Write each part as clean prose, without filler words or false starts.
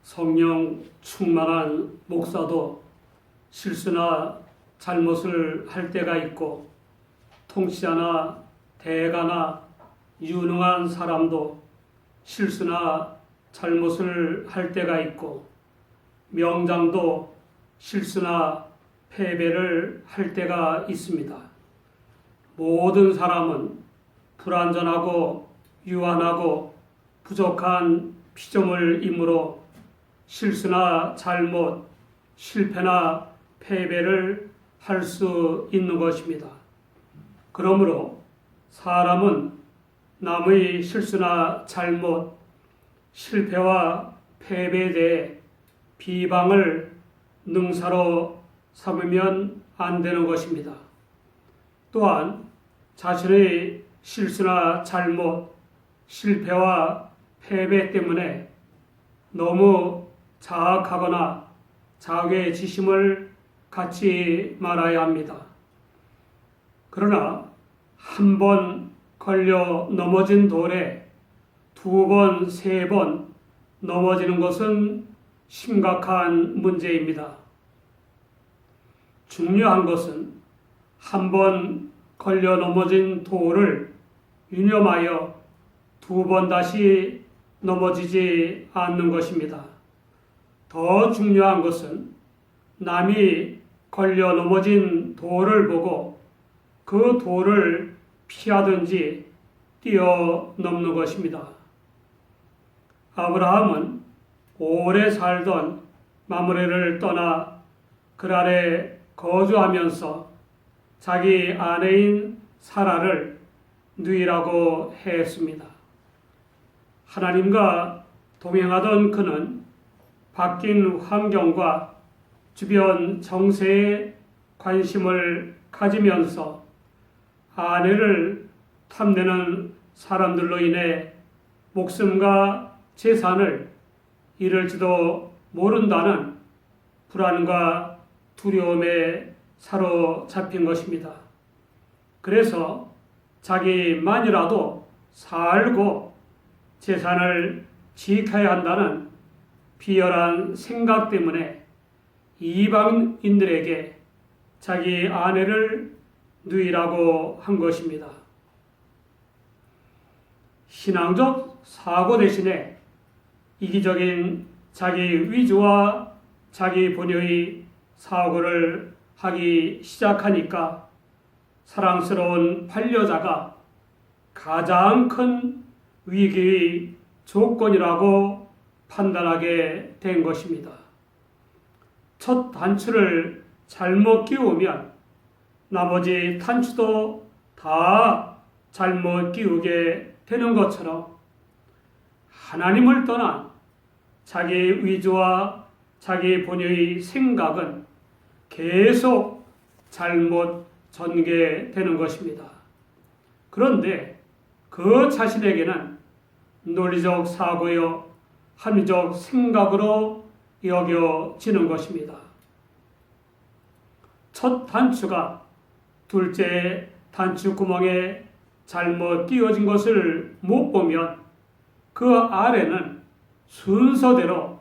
성령 충만한 목사도 실수나 잘못을 할 때가 있고, 통치자나 대가나 유능한 사람도 실수나 잘못을 할 때가 있고, 명장도 실수나 패배를 할 때가 있습니다. 모든 사람은 불완전하고 유한하고 부족한 피조물 이므로 실수나 잘못, 실패나 패배를 할 수 있는 것입니다. 그러므로 사람은 남의 실수나 잘못, 실패와 패배에 대해 비방을 능사로 삼으면 안 되는 것입니다. 또한 자신의 실수나 잘못, 실패와 패배 때문에 너무 자학하거나 자괴지심을 갖지 말아야 합니다. 그러나 한 번 걸려 넘어진 돌에 두 번, 세 번 넘어지는 것은 심각한 문제입니다. 중요한 것은 한 번 걸려 넘어진 돌을 유념하여 두 번 다시 넘어지지 않는 것입니다. 더 중요한 것은 남이 걸려 넘어진 돌을 보고 그 돌을 피하든지 뛰어넘는 것입니다. 아브라함은 오래 살던 마므레를 떠나 그랄에 거주하면서 자기 아내인 사라를 누이라고 했습니다. 하나님과 동행하던 그는 바뀐 환경과 주변 정세에 관심을 가지면서 아내를 탐내는 사람들로 인해 목숨과 재산을 잃을지도 모른다는 불안과 두려움에 사로잡힌 것입니다. 그래서 자기만이라도 살고 재산을 지켜야 한다는 비열한 생각 때문에 이방인들에게 자기 아내를 누이라고 한 것입니다. 신앙적 사고 대신에 이기적인 자기 위주와 자기 본의의 사고를 하기 시작하니까 사랑스러운 반려자가 가장 큰 위기의 조건이라고 판단하게 된 것입니다. 첫 단추를 잘못 끼우면 나머지 단추도 다 잘못 끼우게 되는 것처럼 하나님을 떠난 자기 위주와 자기 본의의 생각은 계속 잘못 전개되는 것입니다. 그런데 그 자신에게는 논리적 사고요, 합리적 생각으로 여겨지는 것입니다. 첫 단추가 둘째 단추 구멍에 잘못 끼워진 것을 못 보면 그 아래는 순서대로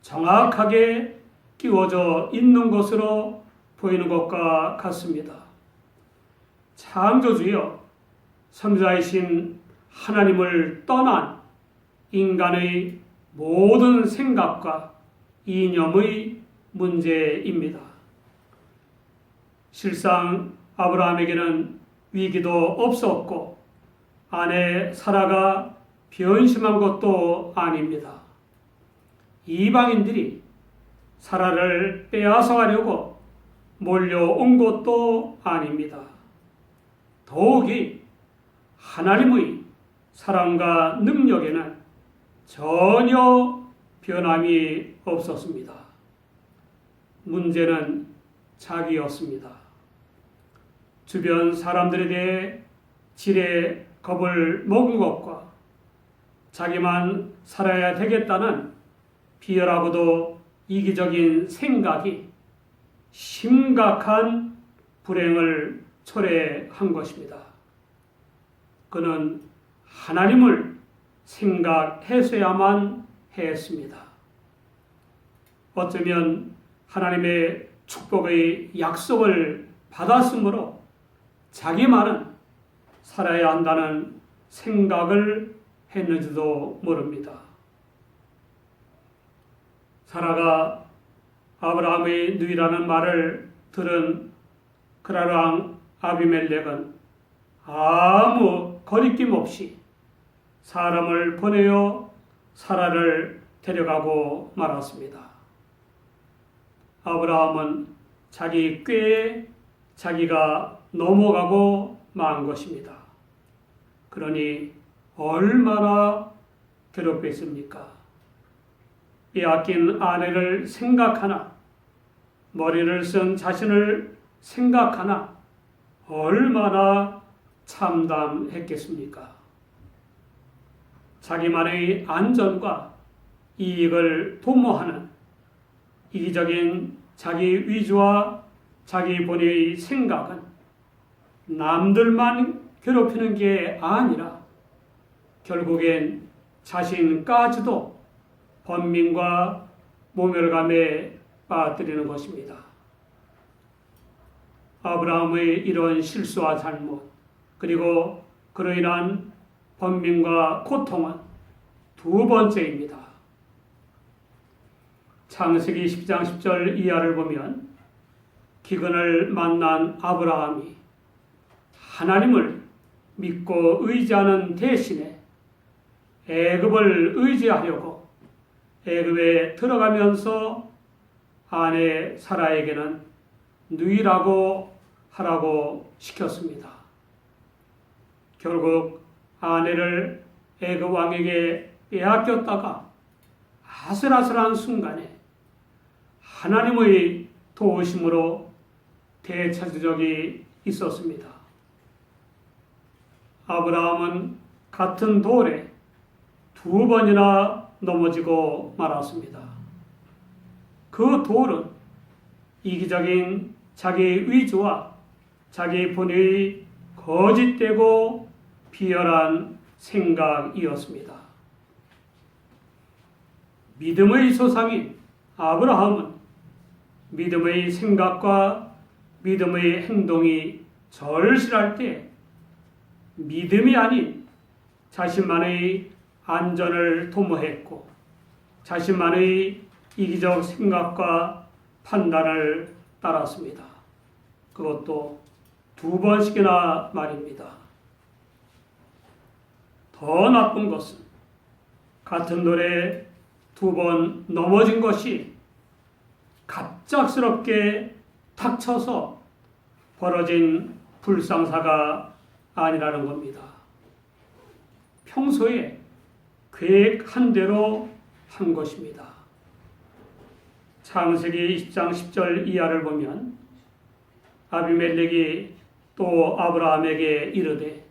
정확하게 끼워져 있는 것으로 보이는 것과 같습니다. 창조주여, 선지자이신 하나님을 떠난 인간의 모든 생각과 이념의 문제입니다. 실상 아브라함에게는 위기도 없었고 아내 사라가 변심한 것도 아닙니다. 이방인들이 사라를 빼앗아가려고 몰려온 것도 아닙니다. 더욱이 하나님의 사랑과 능력에는 전혀 변함이 없었습니다. 문제는 자기였습니다. 주변 사람들에 대해 지레 겁을 먹은 것과 자기만 살아야 되겠다는 비열하고도 이기적인 생각이 심각한 불행을 초래한 것입니다. 그는 하나님을 생각했어야만 했습니다. 어쩌면 하나님의 축복의 약속을 받았으므로 자기만은 살아야 한다는 생각을 했는지도 모릅니다. 사라가 아브라함의 누이라는 말을 들은 그랄 왕 아비멜렉은 아무 거리낌 없이 사람을 보내어 사라를 데려가고 말았습니다. 아브라함은 자기 꾀에 자기가 넘어가고 만 것입니다. 그러니 얼마나 괴롭겠습니까? 빼앗긴 아내를 생각하나, 머리를 쓴 자신을 생각하나 얼마나 참담했겠습니까? 자기만의 안전과 이익을 도모하는 이기적인 자기 위주와 자기 본의의 생각은 남들만 괴롭히는 게 아니라 결국엔 자신까지도 번민과 모멸감에 빠뜨리는 것입니다. 아브라함의 이런 실수와 잘못, 그리고 그로 인한 번민과 고통은 두 번째입니다. 창세기 10장 10절 이하를 보면 기근을 만난 아브라함이 하나님을 믿고 의지하는 대신에 애굽을 의지하려고 애굽에 들어가면서 아내 사라에게는 누이라고 하라고 시켰습니다. 결국 아내를 애굽 왕에게 빼앗겼다가 아슬아슬한 순간에 하나님의 도우심으로 되찾은 적이 있었습니다. 아브라함은 같은 돌에 두 번이나 넘어지고 말았습니다. 그 돌은 이기적인 자기 위주와 자기 본의 거짓되고 비열한 생각이었습니다. 믿음의 조상인 아브라함은 믿음의 생각과 믿음의 행동이 절실할 때 믿음이 아닌 자신만의 안전을 도모했고 자신만의 이기적 생각과 판단을 따랐습니다. 그것도 두 번씩이나 말입니다. 더 나쁜 것은 같은 돌에 두 번 넘어진 것이 갑작스럽게 닥쳐서 벌어진 불상사가 아니라는 겁니다. 평소에 계획한 대로 한 것입니다. 창세기 20장 10절 이하를 보면 아비멜렉이 또 아브라함에게 이르되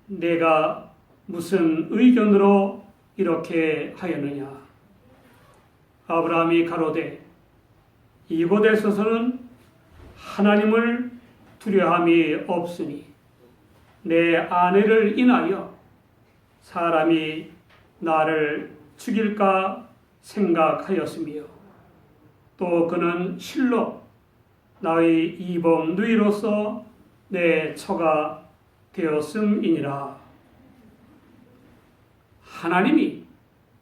내가 무슨 의견으로 이렇게 하였느냐. 아브라함이 가로되 이곳에 서서는 하나님을 두려함이 없으니 내 아내를 인하여 사람이 나를 죽일까 생각하였으며 또 그는 실로 나의 이범 누이로서 내 처가 되었음이니라. 하나님이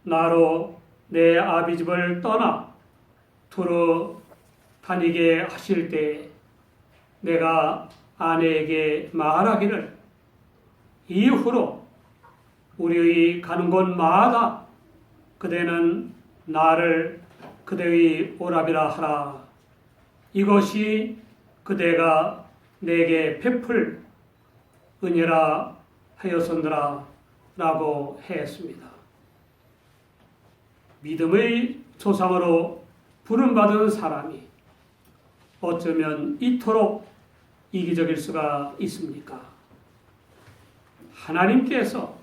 나로 내 아비 집을 떠나 두루 다니게 하실 때 내가 아내에게 말하기를 이후로 우리의 가는 곳마다 그대는 나를 그대의 오라비라 하라. 이것이 그대가 내게 베풀 은혜라 하였었느라 라고 했습니다. 믿음의 조상으로 부름받은 사람이 어쩌면 이토록 이기적일 수가 있습니까? 하나님께서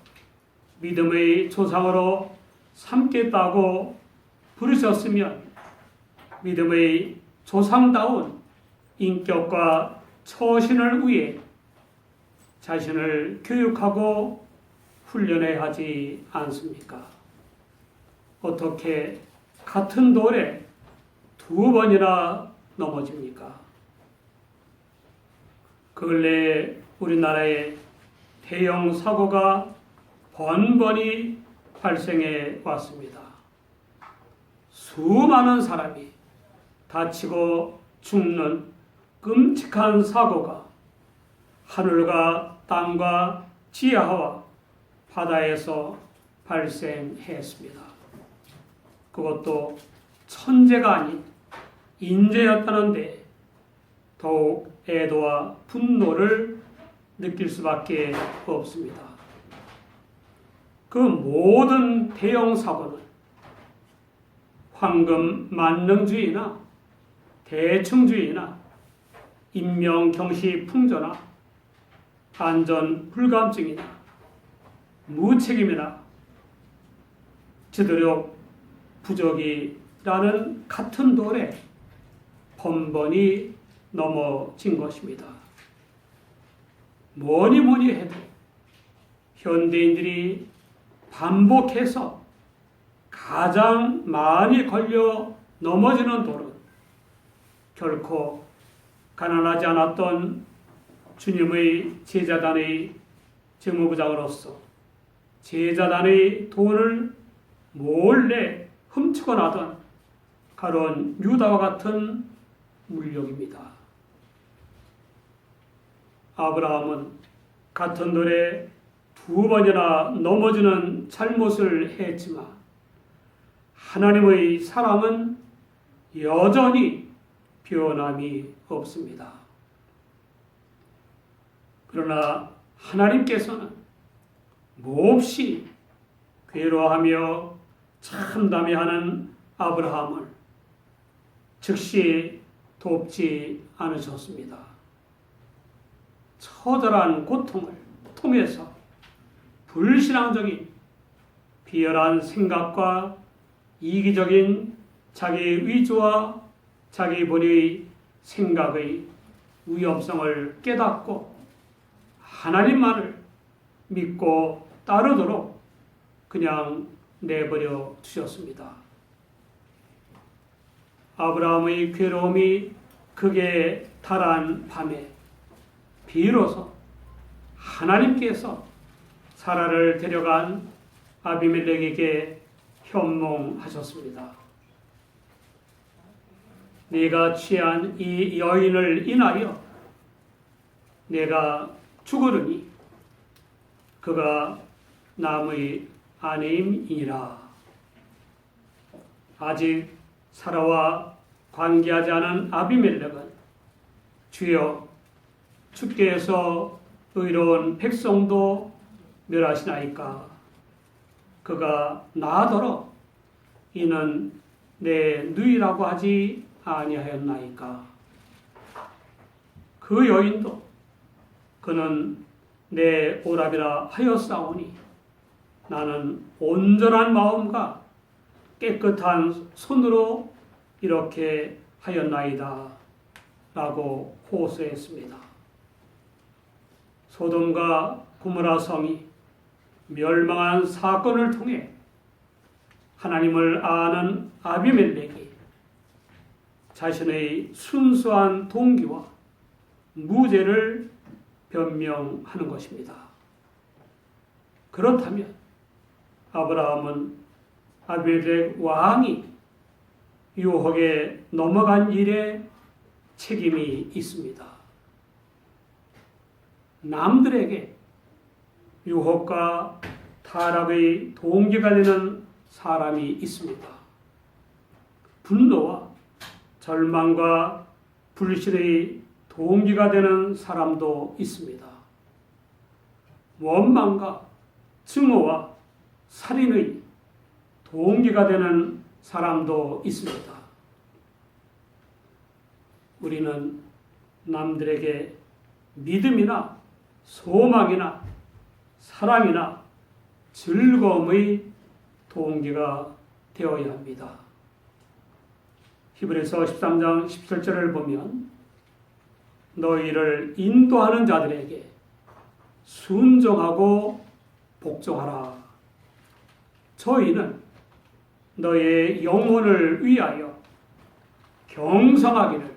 믿음의 조상으로 삼겠다고 부르셨으면 믿음의 조상다운 인격과 처신을 위해 자신을 교육하고 훈련해야 하지 않습니까? 어떻게 같은 돌에 2번이나 넘어집니까? 근래 우리나라에 대형 사고가 번번이 발생해 왔습니다. 수많은 사람이 다치고 죽는 끔찍한 사고가 하늘과 땅과 지하와 바다에서 발생했습니다. 그것도 천재가 아닌 인재였다는데 더욱 애도와 분노를 느낄 수밖에 없습니다. 그 모든 대형 사고는 황금 만능주의나 대충주의나 인명경시 풍조나 안전 불감증이나 무책임이나 지도력 부족이라는 같은 돌에 번번이 넘어진 것입니다. 뭐니 해도 현대인들이 반복해서 가장 많이 걸려 넘어지는 돌은 결코 가난하지 않았던 주님의 제자단의 재무부장으로서 제자단의 돈을 몰래 훔치고 나던 가론 유다와 같은 물욕입니다. 아브라함은 같은 돌에 2번이나 넘어지는 잘못을 했지만 하나님의 사랑은 여전히 변함이 없습니다. 그러나 하나님께서는 몹시 괴로워하며 참담해하는 아브라함을 즉시 돕지 않으셨습니다. 처절한 고통을 통해서 불신앙적인 비열한 생각과 이기적인 자기 의지와 자기 본의 생각의 위험성을 깨닫고 하나님만을 믿고 따르도록 그냥 내버려 두셨습니다. 아브라함의 괴로움이 극에 달한 밤에 비로소 하나님께서 사라를 데려간 아비멜렉에게 현몽하셨습니다. 네가 취한 이 여인을 인하여 내가 죽으리니 그가 남의 아내임이니라. 아직 사라와 관계하지 않은 아비멜렉은 주여 주께서 의로운 백성도 멸하시나이까. 그가 나더러 이는 내 누이라고 하지 아니하였나이까. 그 여인도 그는 내 오랍이라 하였사오니 나는 온전한 마음과 깨끗한 손으로 이렇게 하였나이다 라고 호소했습니다. 소돔과 고모라 성이 멸망한 사건을 통해 하나님을 아는 아비멜렉이 자신의 순수한 동기와 무죄를 변명하는 것입니다. 그렇다면 아브라함은 아비멜렉 왕이 유혹에 넘어간 일에 책임이 있습니다. 남들에게 유혹과 타락의 동기가 되는 사람이 있습니다. 분노와 절망과 불신의 동기가 되는 사람도 있습니다. 원망과 증오와 살인의 동기가 되는 사람도 있습니다. 우리는 남들에게 믿음이나 소망이나 사랑이나 즐거움의 동기가 되어야 합니다. 히브리서 13장 17절을 보면 너희를 인도하는 자들에게 순종하고 복종하라. 저희는 너의 영혼을 위하여 경성하기를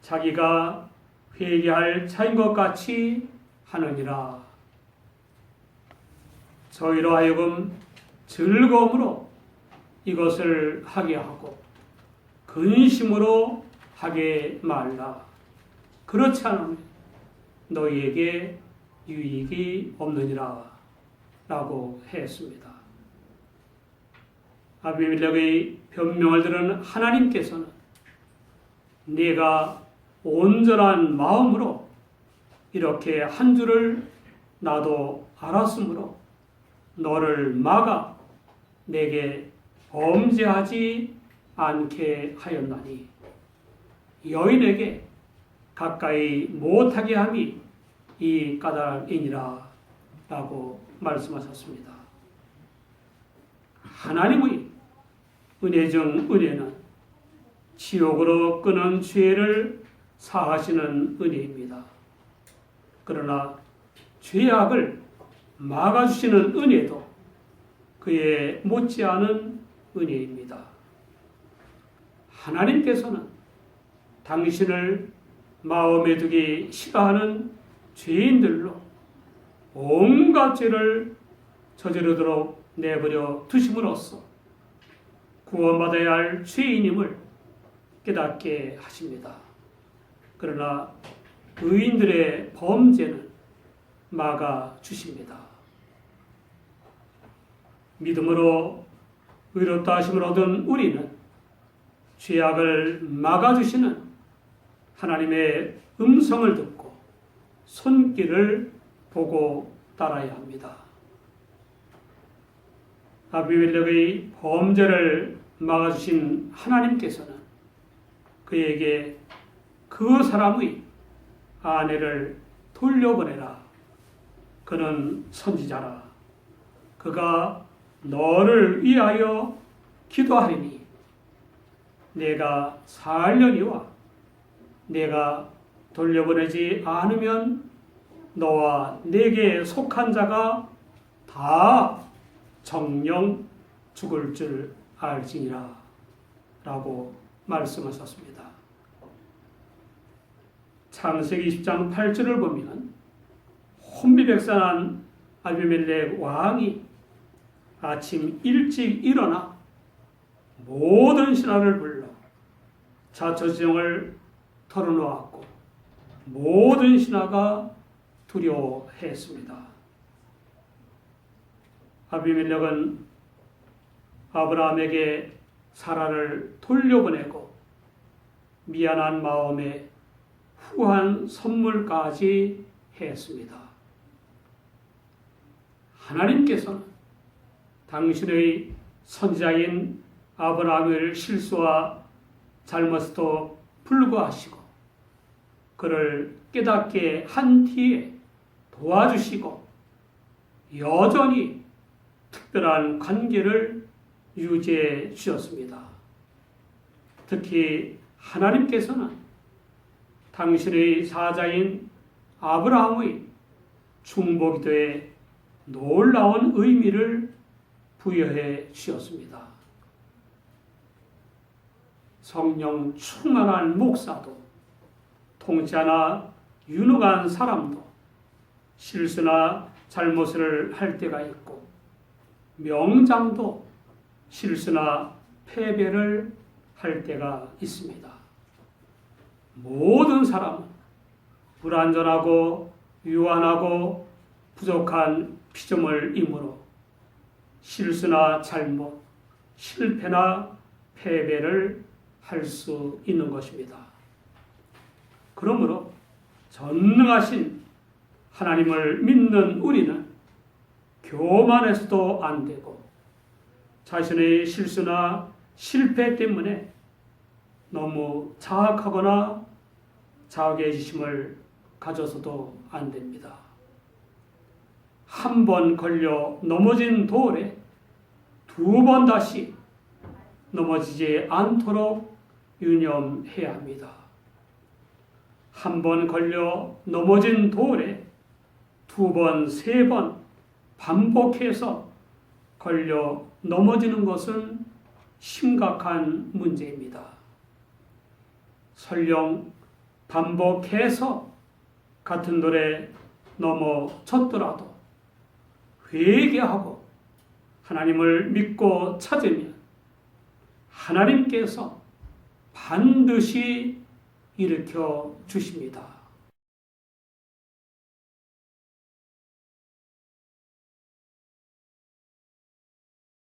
자기가 회개할 차인 것 같이 하느니라. 저희로 하여금 즐거움으로 이것을 하게 하고 근심으로 하게 말라. 그렇지 않으면 너희에게 유익이 없느니라 라고 했습니다. 아비멜렉의 변명을 들은 하나님께서는 네가 온전한 마음으로 이렇게 한 줄을 나도 알았으므로 너를 막아 내게 범죄하지 않게 하였나니 여인에게 가까이 못하게 함이 이 까닭이니라 라고 말씀하셨습니다. 하나님의 은혜 중 은혜는 지옥으로 끄는 죄를 사하시는 은혜입니다. 그러나 죄악을 막아주시는 은혜도 그에 못지않은 은혜입니다. 하나님께서는 당신을 마음에 두기 싫어하는 죄인들로 온갖 죄를 저지르도록 내버려 두심으로써 구원받아야 할 죄인임을 깨닫게 하십니다. 그러나 의인들의 범죄는 막아주십니다. 믿음으로 의롭다 하심을 얻은 우리는 죄악을 막아주시는 하나님의 음성을 듣고 손길을 보고 따라야 합니다. 아비멜렉의 범죄를 막아주신 하나님께서는 그에게 그 사람의 아내를 돌려보내라. 그는 선지자라. 그가 너를 위하여 기도하리니 내가 살려니와 내가 돌려보내지 않으면 너와 내게 속한 자가 다 정령 죽을 줄 알지니라 라고 말씀하셨습니다. 창세기 20장 8절을 보면 혼비백산한 아비멜렉 왕이 아침 일찍 일어나 모든 신하를 불러 자초지종을 털어놓았고 모든 신하가 두려워했습니다. 아비멜렉은 아브라함에게 사라를 돌려보내고 미안한 마음에 후한 선물까지 했습니다. 하나님께서는 당신의 선지자인 아브라함의 실수와 잘못도 불구하시고 그를 깨닫게 한 뒤에 도와주시고 여전히 특별한 관계를 유지해 주셨습니다. 특히 하나님께서는 당신의 사자인 아브라함의 중보기도에 놀라운 의미를 부여해 주셨습니다. 성령 충만한 목사도 통치하나 유능한 사람도 실수나 잘못을 할 때가 있고 명장도 실수나 패배를 할 때가 있습니다. 모든 사람은 불완전하고 유한하고 부족한 피조물이므로 실수나 잘못, 실패나 패배를 할 수 있는 것입니다. 그러므로 전능하신 하나님을 믿는 우리는 교만해서도 안 되고 자신의 실수나 실패 때문에 너무 자학하거나 자괴지심을 가져서도 안 됩니다. 한 번 걸려 넘어진 돌에 두 번 다시 넘어지지 않도록 유념해야 합니다. 한 번 걸려 넘어진 돌에 두 번, 세 번 반복해서 걸려 넘어지는 것은 심각한 문제입니다. 설령 반복해서 같은 돌에 넘어졌더라도 회개하고 하나님을 믿고 찾으면 하나님께서 반드시 일으켜 주십니다.